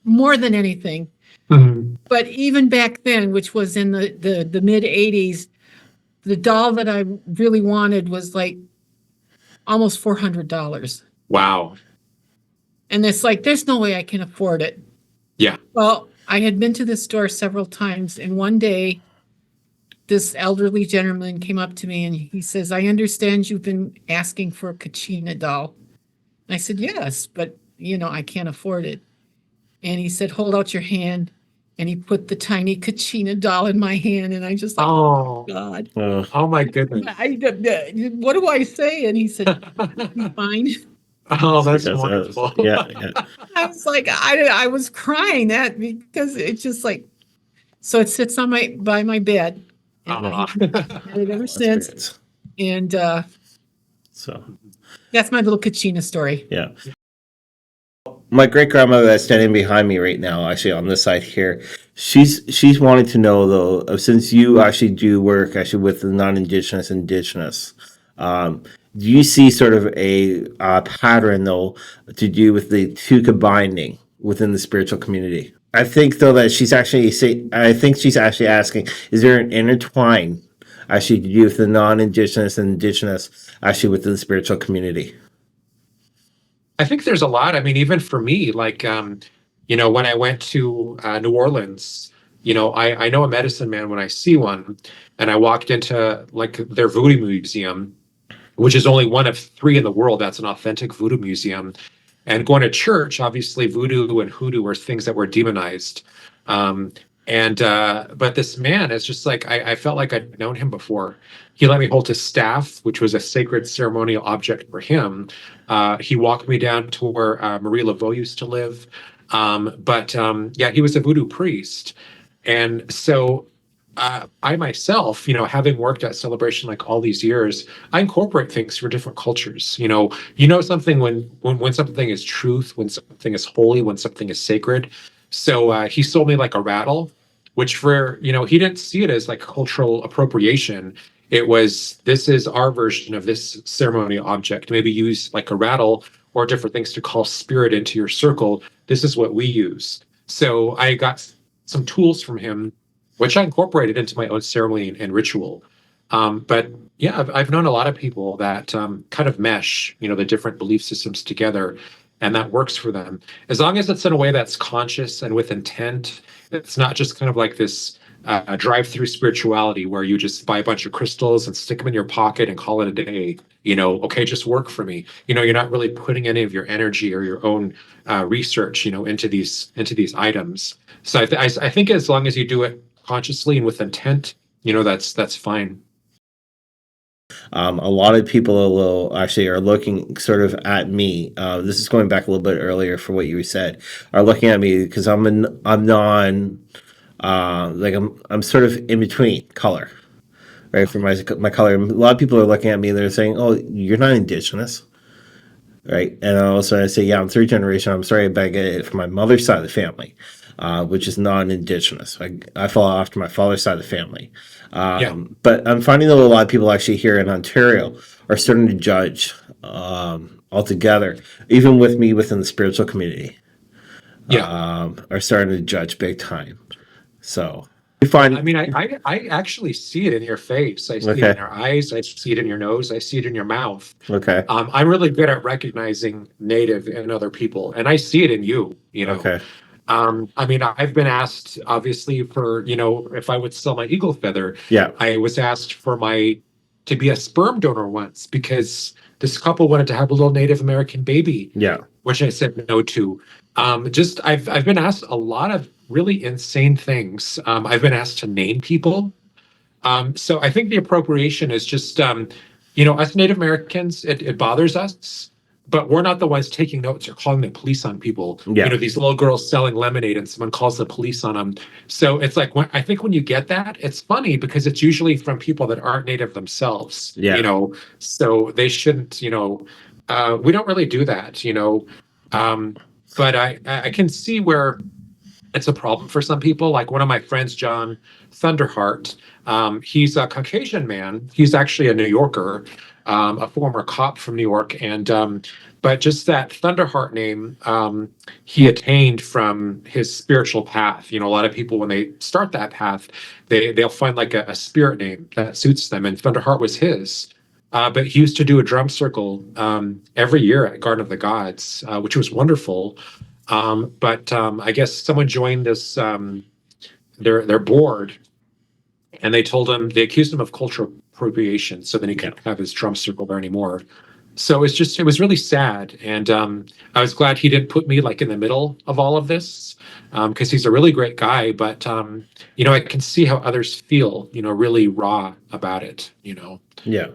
more than anything. Mm-hmm. But even back then, which was in the mid 80s, the doll that I really wanted was like almost $400. Wow. And it's like, there's no way I can afford it. Yeah. Well, I had been to this store several times, and one day this elderly gentleman came up to me and he says, I understand you've been asking for a kachina doll. And I said, yes, but you know, I can't afford it. And he said, hold out your hand. And he put the tiny kachina doll in my hand, and I just like, oh God. Oh my goodness. What do I say? And he said, fine. Oh, that's Because, wonderful. yeah. I was like, I was crying that because it's just like, so it sits on by my bed. And Aw. I've had it ever since. Spirits. And So, that's my little Kachina story. yeah. My great grandmother that's standing behind me right now, actually on this side here, she's wanting to know though, since you actually do work actually with the non-Indigenous, Indigenous, do you see sort of a pattern though to do with the two combining within the spiritual community? I think though that I think she's actually asking, is there an intertwine actually to do with the non-Indigenous and Indigenous actually within the spiritual community? I think there's a lot. I mean, even for me, like, when I went to New Orleans, I know a medicine man when I see one, and I walked into like their voodoo museum, which is only one of three in the world that's an authentic voodoo museum. And going to church, obviously, voodoo and hoodoo were things that were demonized. Um, but this man is just like I felt like I'd known him before. He let me hold his staff, which was a sacred ceremonial object for him. He walked me down to where Marie Laveau used to live. Yeah, he was a voodoo priest. And so I myself, having worked at Celebration like all these years, I incorporate things for different cultures. Something when something is truth, when something is holy, when something is sacred. So he sold me like a rattle, which he didn't see it as like cultural appropriation. It was, this is our version of this ceremonial object. Maybe use like a rattle or different things to call spirit into your circle. This is what we use. So I got some tools from him, which I incorporated into my own ceremony and ritual. But yeah, I've known a lot of people that kind of mesh, the different belief systems together, and that works for them. As long as it's in a way that's conscious and with intent, it's not just kind of like this drive-through spirituality where you just buy a bunch of crystals and stick them in your pocket and call it a day. Okay, just work for me. You're not really putting any of your energy or your own research, into these items. So I think as long as you do it consciously and with intent, that's fine. A lot of people will actually are looking sort of at me. This is going back a little bit earlier for what you said. Are looking at me because I'm non, like I'm sort of in between color, right? For my color, a lot of people are looking at me. They're saying, "Oh, you're not Indigenous." Right, and also I say, yeah, I'm third generation. I'm sorry, but I get it from my mother's side of the family, which is non-Indigenous. I fall after my father's side of the family. Yeah. But I'm finding that a lot of people actually here in Ontario are starting to judge altogether, even with me within the spiritual community. Yeah. Are starting to judge big time. So we find. I mean, I actually see it in your face. I see it Okay. in your eyes. I see it in your nose. I see it in your mouth. Okay. I'm really good at recognizing Native and other people, and I see it in you. Okay. I mean, I've been asked, obviously, for if I would sell my eagle feather. Yeah. I was asked to be a sperm donor once because this couple wanted to have a little Native American baby. Yeah. Which I said no to. I've been asked a lot of really insane things. I've been asked to name people. So I think the appropriation is just, us Native Americans, it bothers us, but we're not the ones taking notes or calling the police on people. Yeah. These little girls selling lemonade and someone calls the police on them. So it's like, I think when you get that, it's funny because it's usually from people that aren't Native themselves. Yeah. So they shouldn't, we don't really do that, but I can see where it's a problem for some people. Like one of my friends, John Thunderheart, he's a Caucasian man. He's actually a New Yorker, a former cop from New York. But just that Thunderheart name, he attained from his spiritual path. A lot of people, when they start that path, they'll find like a spirit name that suits them. And Thunderheart was his. But he used to do a drum circle every year at Garden of the Gods, which was wonderful. But I guess someone joined this their board, and they accused him of cultural appropriation. So then he couldn't have his drum circle there anymore. So it was really sad, and I was glad he didn't put me like in the middle of all of this because he's a really great guy. But I can see how others feel, really raw about it. Yeah.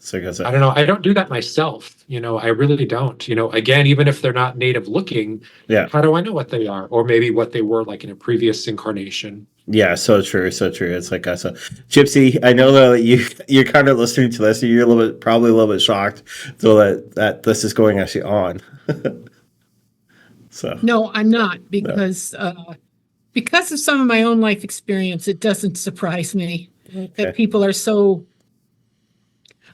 So I guess I don't know. I don't do that myself. I really don't. Again, even if they're not native looking, yeah. how do I know what they are? Or maybe what they were like in a previous incarnation. Yeah, so true, so true. It's like so, Gypsy. I know that you're kind of listening to this. And you're probably a little bit shocked, so that this is going actually on. So No, I'm not, because of some of my own life experience, it doesn't surprise me that people are so,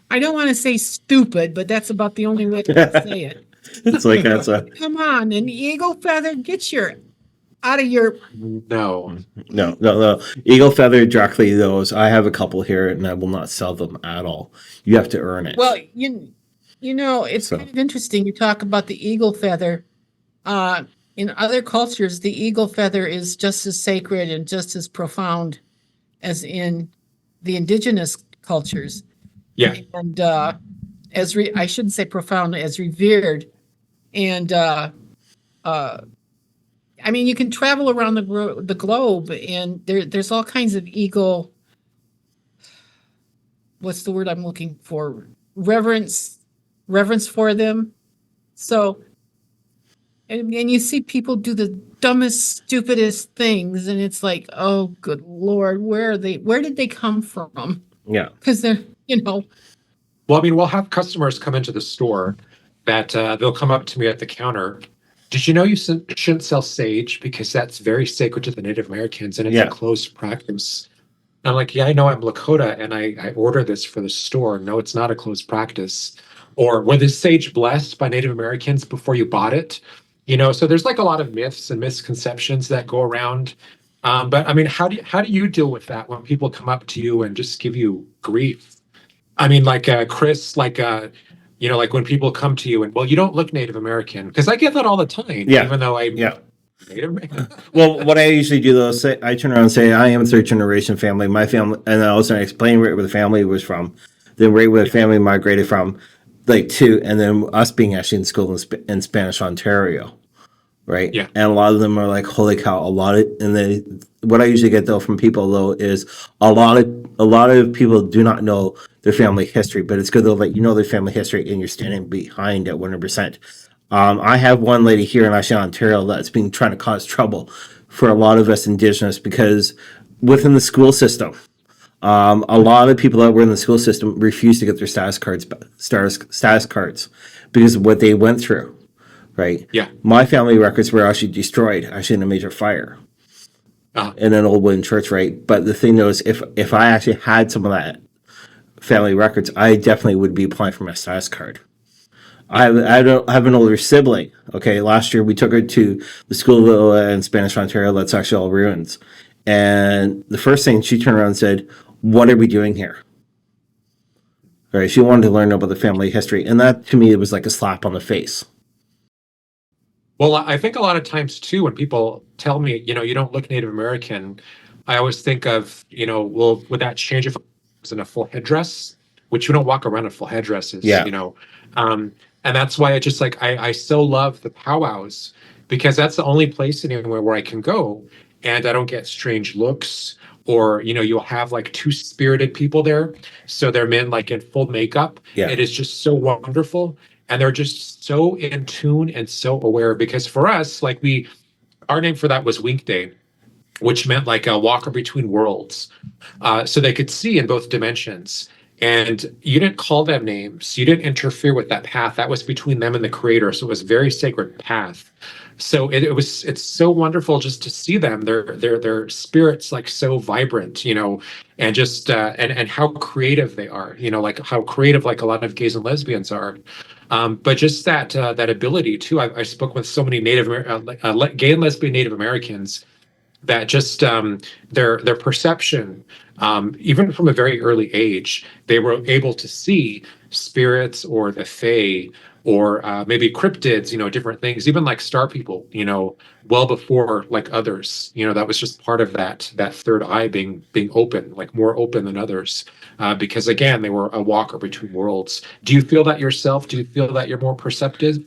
I don't want to say stupid, but that's about the only way I can say it. it's like that's a Come on, an eagle feather, out of your. No. no. Eagle feather directly those. I have a couple here, and I will not sell them at all. You have to earn it. Well, it's kind of interesting. You talk about the eagle feather. In other cultures, the eagle feather is just as sacred and just as profound as in the indigenous cultures. Yeah. And I shouldn't say profound, as revered. And I mean, you can travel around the globe, and there's all kinds of eagle. What's the word I'm looking for? Reverence for them. So, and you see people do the dumbest, stupidest things, and it's like, oh, good Lord, where are they? Where did they come from? Yeah, because they're, Well, I mean, we'll have customers come into the store that they'll come up to me at the counter. Did you know you shouldn't sell sage because that's very sacred to the Native Americans and it's a closed practice? And I'm like, yeah, I know, I'm Lakota and I order this for the store. No, it's not a closed practice. Or was this sage blessed by Native Americans before you bought it? So there's like a lot of myths and misconceptions that go around. But I mean, how do you deal with that when people come up to you and just give you grief? I mean, like Chris, like when people come to you and, well, you don't look Native American, because I get that all the time. Yeah. Even though I'm Native American. Well, what I usually do though is I turn around and say I am a third generation family. My family, and I also explain where the family was from, then where the family migrated from, like to, and then us being actually in school in Spanish Ontario, right? Yeah. And a lot of them are like, holy cow! What I usually get though from people though is a lot of people do not know their family history, but it's good though that you know their family history and you're standing behind it 100%. I have one lady here in Ontario that's been trying to cause trouble for a lot of us Indigenous because within the school system, a lot of people that were in the school system refused to get their status cards because of what they went through, right? Yeah. My family records were actually destroyed, in a major fire in an old wooden church, right? But the thing is, if I actually had some of that family records, I definitely would be applying for my status card. I have an older sibling. Okay, last year we took her to the school in Spanish Ontario that's actually all ruins. And the first thing she turned around and said, "What are we doing here?" Right? She wanted to learn about the family history. And that to me, it was like a slap on the face. Well, I think a lot of times too, when people tell me, you don't look Native American, I always think of, well, would that change if I was in a full headdress? Which you don't walk around in full headdresses, and that's why I so love the powwows, because that's the only place anywhere where I can go and I don't get strange looks, or you'll have like two spirited people there, so they're men like in full makeup. It is just so wonderful, and they're just so in tune and so aware, because for us, our name for that was Wink Day, which meant like a walker between worlds, so they could see in both dimensions. And you didn't call them names. You didn't interfere with that path. That was between them and the creator. So it was a very sacred path. So it's so wonderful just to see them. Their spirits like so vibrant, and just and how creative they are, like how creative like a lot of gays and lesbians are. But just that ability too. I spoke with so many gay and lesbian Native Americans that just their perception, even from a very early age, they were able to see spirits or the fae or maybe cryptids, different things, even like star people, well before like others. That was just part of that third eye being open, like more open than others, because again, they were a walker between worlds. Do you feel that yourself? Do you feel that you're more perceptive?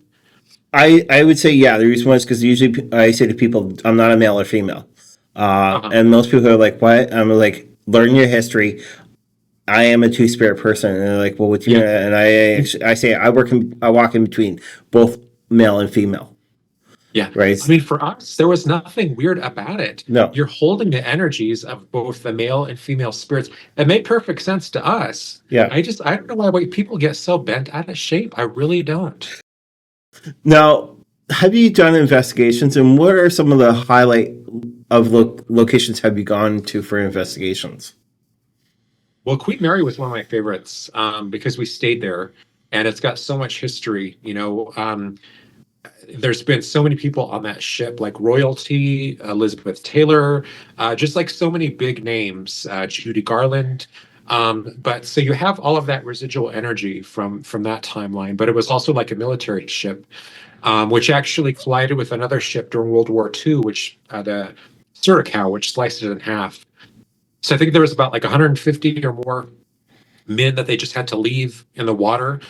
I would say, yeah. The reason why is because usually I say to people, I'm not a male or female. And most people are like, what? I'm like, learn your history. I am a two spirit person, and they're like, well, what's your? And I say I walk in between both male and female. Yeah. Right. I mean, for us, there was nothing weird about it. No. You're holding the energies of both the male and female spirits. It made perfect sense to us. Yeah. I don't know why people get so bent out of shape. I really don't. Now, have you done investigations, and what are some of the highlight of locations have you gone to for investigations? Well, Queen Mary was one of my favorites because we stayed there, and it's got so much history. There's been so many people on that ship, like royalty, Elizabeth Taylor, just like so many big names, Judy Garland. But so you have all of that residual energy from that timeline. But it was also like a military ship, which actually collided with another ship during World War II, which the Surakow, which sliced it in half. So I think there was about like 150 or more men that they just had to leave in the water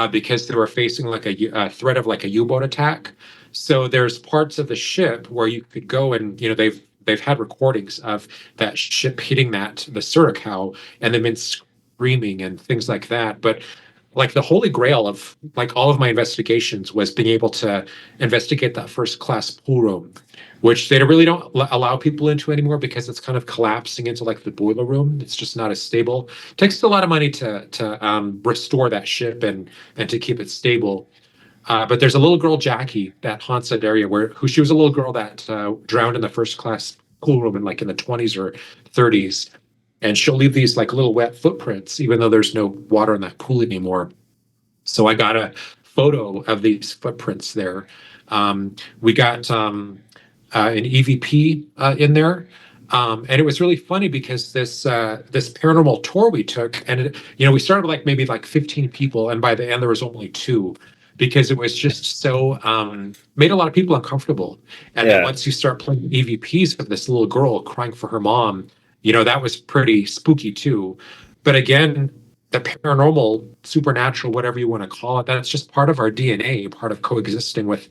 because they were facing like a threat of like a U-boat attack. So there's parts of the ship where you could go and they've had recordings of that ship hitting the Surakow and them screaming and things like that. But like the holy grail of like all of my investigations was being able to investigate that first class pool room, which they really don't allow people into anymore because it's kind of collapsing into like the boiler room. It's just not as stable. It takes a lot of money to restore that ship and to keep it stable. But there's a little girl, Jackie, that haunts that area who she was a little girl that drowned in the first class pool room in the 20s or 30s. And she'll leave these like little wet footprints, even though there's no water in that pool anymore. So I got a photo of these footprints there. We got an EVP in there. And it was really funny because this paranormal tour we took, and we started with maybe 15 people, and by the end there was only 2, because it was just so made a lot of people uncomfortable. And then once you start playing EVPs of this little girl crying for her mom, that was pretty spooky too. But again, the paranormal, supernatural, whatever you want to call it, that's just part of our DNA, part of coexisting with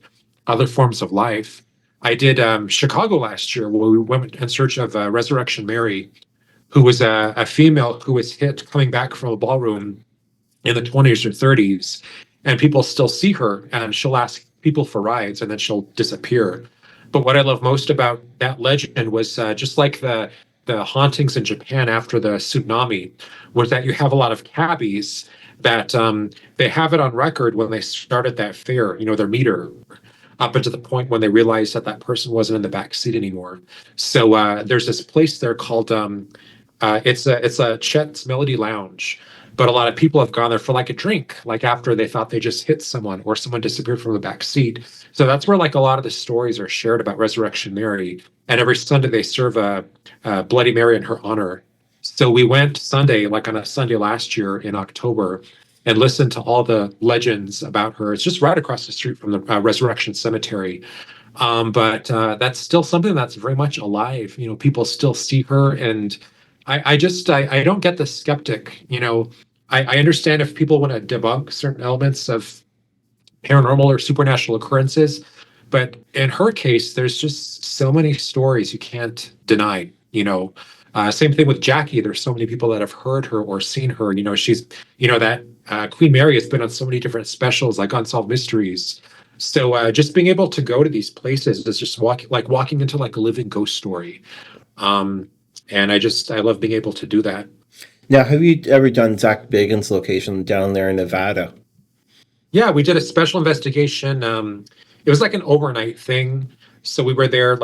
other forms of life. I did Chicago last year, where we went in search of Resurrection Mary, who was a female who was hit coming back from a ballroom in the 20s or 30s. And people still see her, and she'll ask people for rides, and then she'll disappear. But what I love most about that legend was just like the hauntings in Japan after the tsunami, was that you have a lot of cabbies that they have it on record when they started that fair, their meter, up until the point when they realized that person wasn't in the back seat anymore. So there's this place there called it's a Chet's Melody Lounge, but a lot of people have gone there for a drink, after they thought they just hit someone or someone disappeared from the back seat. So that's where a lot of the stories are shared about Resurrection Mary. And every Sunday they serve a Bloody Mary in her honor. So we went Sunday, on a Sunday last year in October, and listened to all the legends about her. It's just right across the street from the Resurrection Cemetery. But that's still something that's very much alive. People still see her, and I don't get the skeptic. I understand if people want to debunk certain elements of paranormal or supernatural occurrences, but in her case, there's just so many stories you can't deny. Same thing with Jackie. There's so many people that have heard her or seen her. She's, that Queen Mary has been on so many different specials, like Unsolved Mysteries. So just being able to go to these places is just walking into a living ghost story. And I love being able to do that. Now, have you ever done Zach Bagans' location down there in Nevada? Yeah, we did a special investigation. It was an overnight thing. So we were there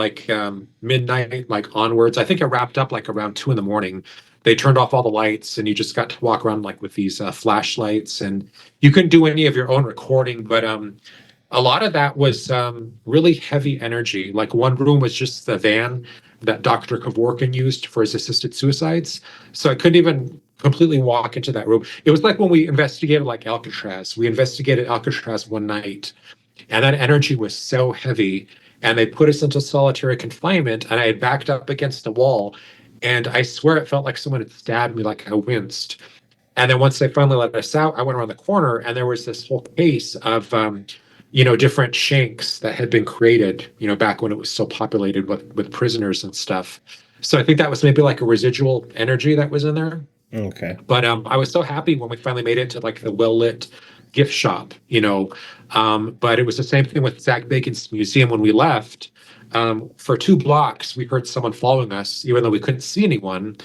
midnight, onwards. I think it wrapped up around 2 a.m. They turned off all the lights, and you just got to walk around with these flashlights, and you couldn't do any of your own recording. But a lot of that was really heavy energy. One room was just the van that Dr. Kevorkian used for his assisted suicides. So I couldn't even completely walk into that room. It was like when we investigated Alcatraz. We investigated Alcatraz one night, and that energy was so heavy, and they put us into solitary confinement, and I had backed up against the wall, and I swear it felt like someone had stabbed me. I winced. And then once they finally let us out, I went around the corner, and there was this whole case of different shanks that had been created, back when it was so populated with prisoners and stuff. So I think that was maybe a residual energy that was in there. Okay. But I was so happy when we finally made it to like the well-lit gift shop, you know. But it was the same thing with Zach Bacon's museum when we left. For 2 blocks, we heard someone following us, even though we couldn't see anyone.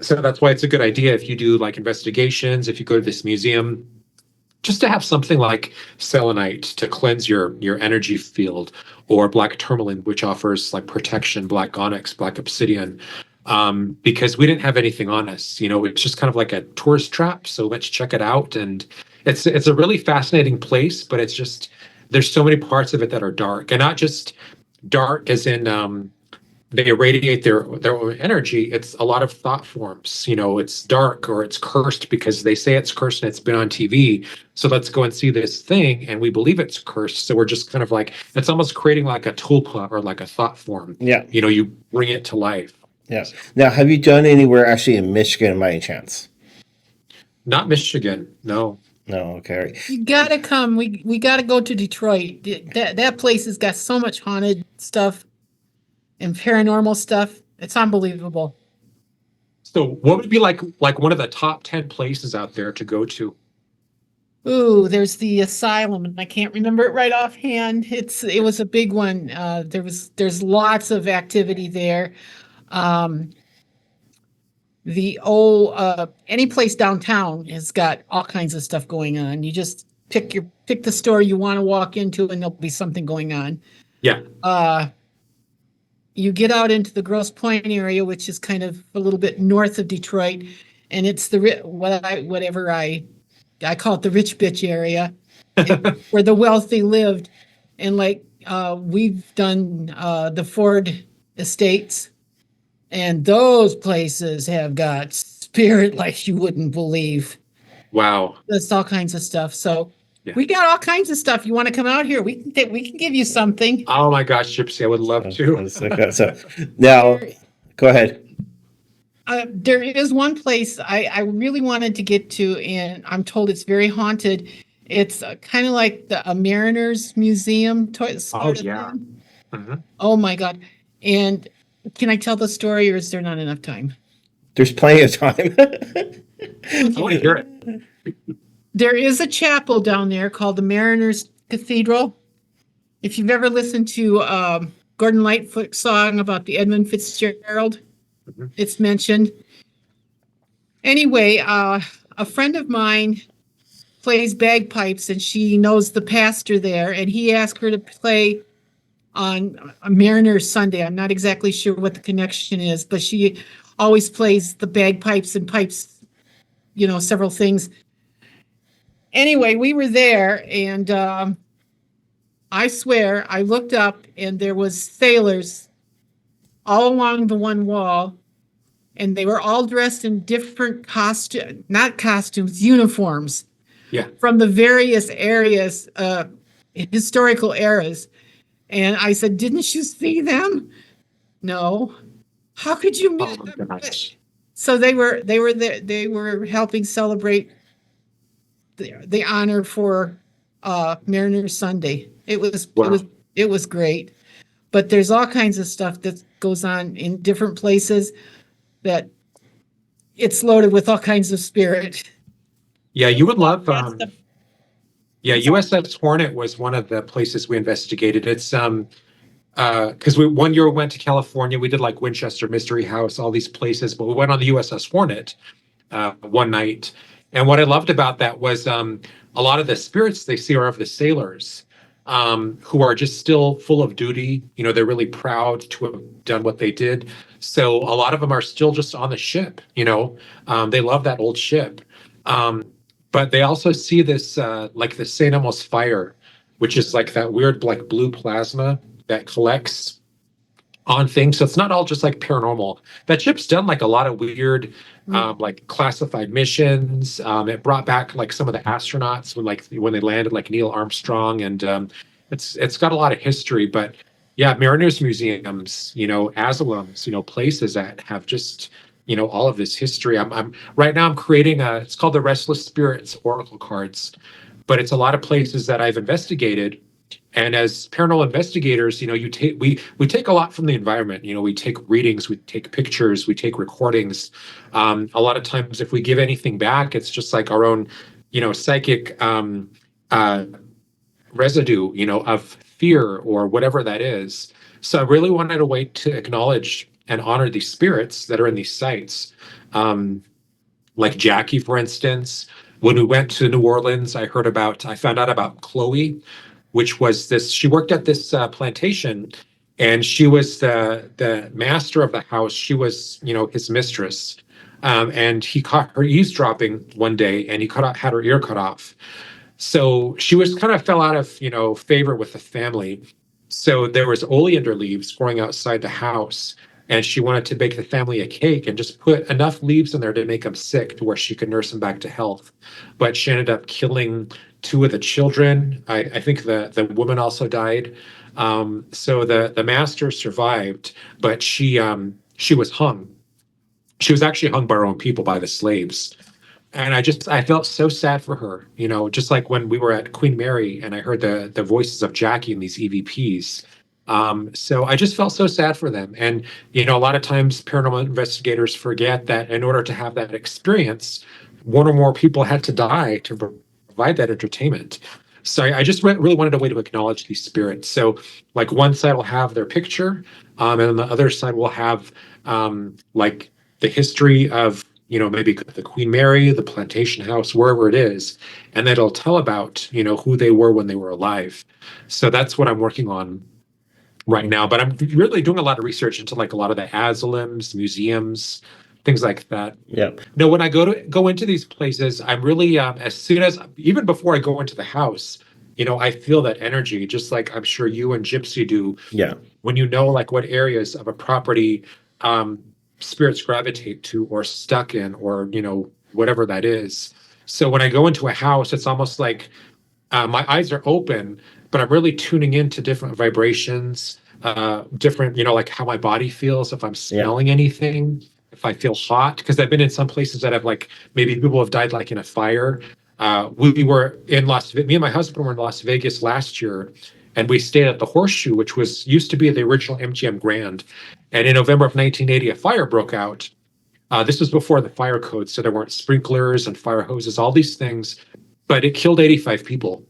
So that's why it's a good idea if you do like investigations, if you go to this museum, just to have something like selenite to cleanse your energy field, or black tourmaline, which offers like protection, black onyx, black obsidian. Because we didn't have anything on us, you know, it's just kind of like a tourist trap. So let's check it out. And it's a really fascinating place, but it's just there's so many parts of it that are dark, and not just dark as in they irradiate their own energy. It's a lot of thought forms. You know, it's dark or it's cursed because they say it's cursed and it's been on TV. So let's go and see this thing, and we believe it's cursed. So we're just kind of like, it's almost creating like a tulpa or like a thought form. Yeah. You know, you bring it to life. Yeah. Now, have you done anywhere actually in Michigan by any chance? Not Michigan, no. No. Okay. You gotta come. We gotta go to Detroit. That place has got so much haunted stuff and paranormal stuff. It's unbelievable. So what would be like one of the top 10 places out there to go to? Ooh, there's the asylum, and I can't remember it right offhand. It was a big one. There's lots of activity there. The old any place downtown has got all kinds of stuff going on. You just pick the store you want to walk into, and there'll be something going on. Yeah. You get out into the Grosse Pointe area, which is kind of a little bit north of Detroit, and it's whatever I call it the rich bitch area, where the wealthy lived. And like we've done the Ford estates, and those places have got spirit like you wouldn't believe. Wow. That's all kinds of stuff. So Yeah. we got all kinds of stuff. You want to come out here? We can give you something. Oh my gosh, Gypsy, I would love to. So now, go ahead. There is one place I really wanted to get to, and I'm told it's very haunted. It's kind of like a Mariners Museum. Oh, yeah. Mhm. Oh my God. And can I tell the story, or is there not enough time? There's plenty of time. I want to hear it. There is a chapel down there called the Mariners Cathedral. If you've ever listened to Gordon Lightfoot's song about the Edmund Fitzgerald, it's mentioned. Anyway, a friend of mine plays bagpipes, and she knows the pastor there, and he asked her to play on a Mariners Sunday. I'm not exactly sure what the connection is, but she always plays the bagpipes and pipes, you know, several things. Anyway, we were there, and I swear I looked up, and there was sailors all along the one wall, and they were all dressed in different uniforms. Yeah. From the various areas, historical eras. And I said, "Didn't you see them?" "No." "How could you miss Oh my them?" gosh. So they were there, they were helping celebrate the honor for Mariners Sunday. Wow. It was great. But there's all kinds of stuff that goes on in different places that it's loaded with all kinds of spirit. Yeah, you would love. That's the- Yeah, USS Hornet was one of the places we investigated. It's because one year we went to California, we did like Winchester Mystery House, all these places, but we went on the USS Hornet one night. And what I loved about that was a lot of the spirits they see are of the sailors, who are just still full of duty. You know, they're really proud to have done what they did. So a lot of them are still just on the ship, you know. They love that old ship. But they also see this like the St. Elmo's fire, which is like that weird like blue plasma that collects on things. So it's not all just like paranormal. That ship's done like a lot of weird like classified missions. It brought back like some of the astronauts when they landed, like Neil Armstrong, and it's got a lot of history. But yeah, Mariners Museums, you know, asylums, you know, places that have just, you know, all of this history. I'm right now I'm creating it's called the Restless Spirits Oracle cards, but it's a lot of places that I've investigated, And as paranormal investigators, we take a lot from the environment. We take readings, we take pictures, we take recordings. A lot of times, if we give anything back, it's just like our own, psychic uh, residue, of fear or whatever that is. So I really wanted a way to acknowledge and honor these spirits that are in these sites. Like Jackie, for instance. When we went to New Orleans, I found out about Chloe, which was she worked at this plantation, and she was the master of the house. She was, his mistress. And he caught her eavesdropping one day, and had her ear cut off. So she was kind of fell out of, favor with the family. So there was oleander leaves growing outside the house, and she wanted to bake the family a cake and just put enough leaves in there to make them sick to where she could nurse them back to health. But she ended up killing two of the children. I think the woman also died. So the master survived, but she was hung. She was actually hung by her own people, by the slaves. And I felt so sad for her, just like when we were at Queen Mary and I heard the voices of Jackie and these EVPs. So I just felt so sad for them. And, a lot of times paranormal investigators forget that in order to have that experience, one or more people had to die to provide that entertainment. So I just really wanted a way to acknowledge these spirits. So like one side will have their picture, and on the other side will have like the history of, maybe the Queen Mary, the plantation house, wherever it is. And then it'll tell about, who they were when they were alive. So that's what I'm working on right now. But I'm really doing a lot of research into like a lot of the asylums, museums, things like that. Yeah. No, when I go into these places, I'm really, even before I go into the house, I feel that energy, just like I'm sure you and Gypsy do. Yeah. When like what areas of a property, spirits gravitate to or stuck in, or whatever that is. So when I go into a house, it's almost like my eyes are open, but I'm really tuning into different vibrations, different, like how my body feels, if I'm smelling anything, if I feel hot, because I've been in some places that have like maybe people have died like in a fire. We were in me and my husband were in Las Vegas last year, and we stayed at the Horseshoe, which used to be the original MGM Grand. And in November of 1980, a fire broke out. This was before the fire code, so there weren't sprinklers and fire hoses, all these things, but it killed 85 people.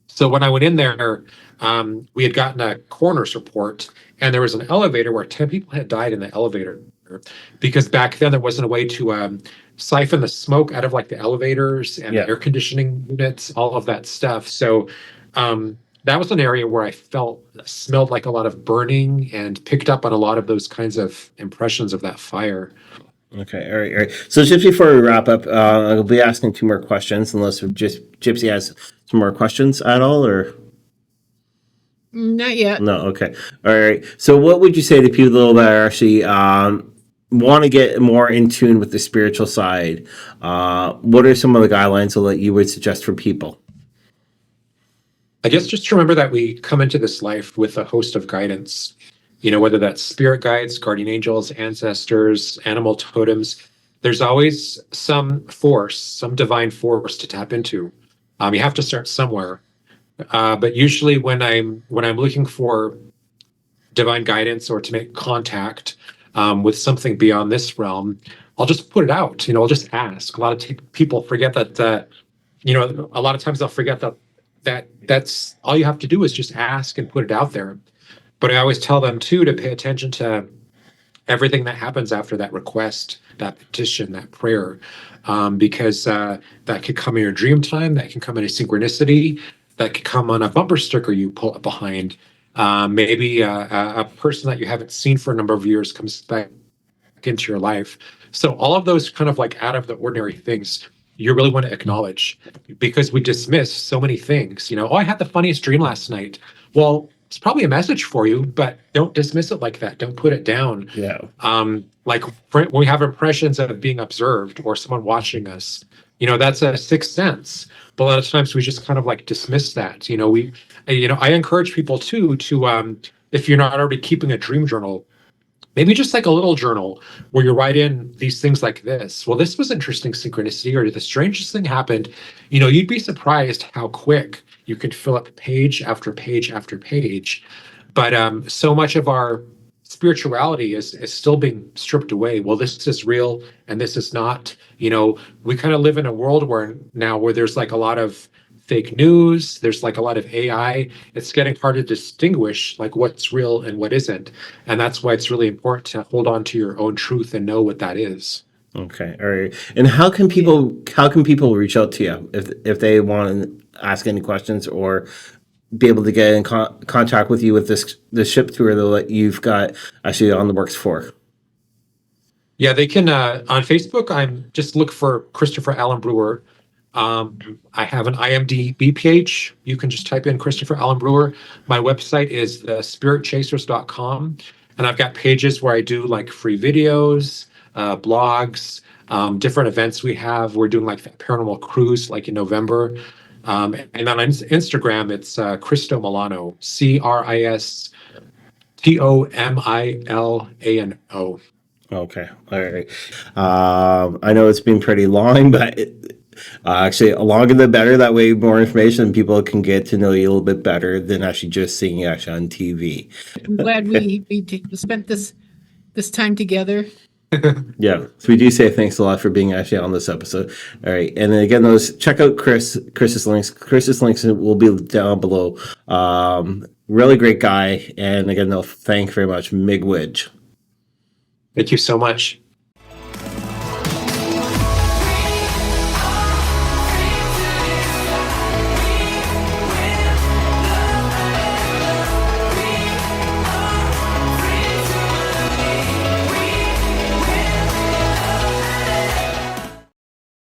So when I went in there, we had gotten a coroner's report, and there was an elevator where 10 people had died in the elevator, because back then there wasn't a way to siphon the smoke out of like the elevators and the air conditioning units, all of that stuff. So that was an area where I smelled like a lot of burning and picked up on a lot of those kinds of impressions of that fire. Okay, all right. So just before we wrap up, I'll be asking two more questions, unless Gypsy has some more questions at all, or Not yet. no? Okay, all right. So what would you say to people that are actually want to get more in tune with the spiritual side? What are some of the guidelines that you would suggest for people? I guess just remember that we come into this life with a host of guidance, whether that's spirit guides, guardian angels, ancestors, animal totems. There's always some force, some divine force to tap into. You have to start somewhere. But usually when I'm looking for divine guidance or to make contact with something beyond this realm, I'll just put it out. I'll just ask. A lot of people forget that, a lot of times they'll forget that's all you have to do is just ask and put it out there. But I always tell them too to pay attention to everything that happens after that request, that petition, that prayer, because that could come in your dream time, that can come in a synchronicity, that could come on a bumper sticker you pull up behind. Maybe a person that you haven't seen for a number of years comes back into your life. So all of those kind of like out of the ordinary things you really want to acknowledge, because we dismiss so many things. I had the funniest dream last night. Well, it's probably a message for you, but don't dismiss it like that. Don't put it down. Yeah. Like when we have impressions of being observed or someone watching us, that's a sixth sense. But a lot of times we just kind of like dismiss that. I encourage people too to, if you're not already keeping a dream journal, maybe just like a little journal where you write in these things like this. Well, this was interesting synchronicity, or the strangest thing happened. You'd be surprised how quick You can fill up page after page after page. But so much of our spirituality is still being stripped away. Well, this is real and this is not. We kind of live in a world where there's like a lot of fake news, there's like a lot of AI. It's getting hard to distinguish like what's real and what isn't. And that's why it's really important to hold on to your own truth and know what that is. Okay, all right. And how can people reach out to you if they want to ask any questions or be able to get in contact with you with this ship tour that you've got actually on the works for? Yeah, they can on Facebook. I'm just look for Christopher Allen Brewer. I have an IMDb page. You can just type in Christopher Allen Brewer. My website is thespiritchasers.com, and I've got pages where I do like free videos, blogs, different events we have. We're doing like Paranormal Cruise like in November. And then on Instagram, it's Cristo Milano, CRISTOMILANO. Okay, all right. I know it's been pretty long, but actually, longer the better. That way, more information, people can get to know you a little bit better than actually just seeing you actually on TV. I'm glad we spent this time together. Yeah, so we do say thanks a lot for being actually on this episode. All right, and then again, check out Chris's links. Chris's links will be down below. Really great guy, and again, thank you very much, Migwidge. Thank you so much.